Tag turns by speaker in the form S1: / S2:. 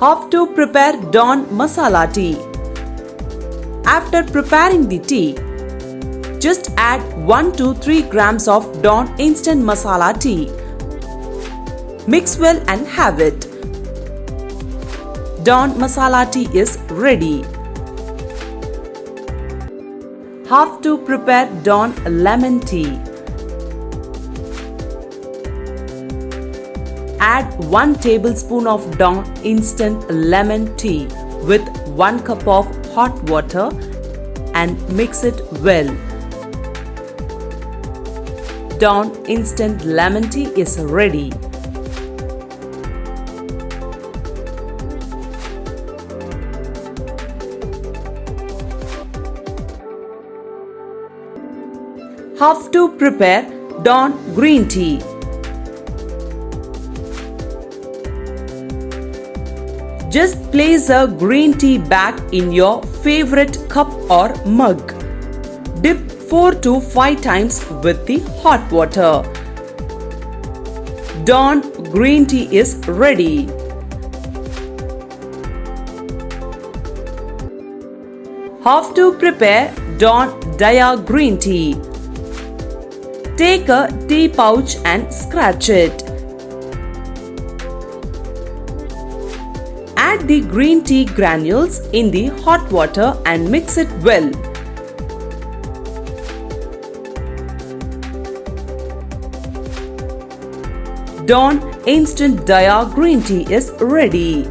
S1: How to prepare Dawn Masala Tea. After preparing the tea, just add 1 to 3 grams of Dawn Instant Masala Tea. Mix well and have it. Dawn Masala Tea is ready. How to prepare Dawn Lemon Tea. Add 1 tablespoon of Dawn Instant Lemon Tea with 1 cup of hot water and mix it well. Dawn Instant Lemon Tea is ready. How to prepare Dawn Green Tea. Just place a green tea bag in your favorite cup or mug. Dip 4 to 5 times with the hot water. Dawn Green Tea is ready. How to prepare Dawn Daya Green Tea. Take a tea pouch and scratch it. Add the green tea granules in the hot water and mix it well. Dawn Instant Daya Green Tea is ready.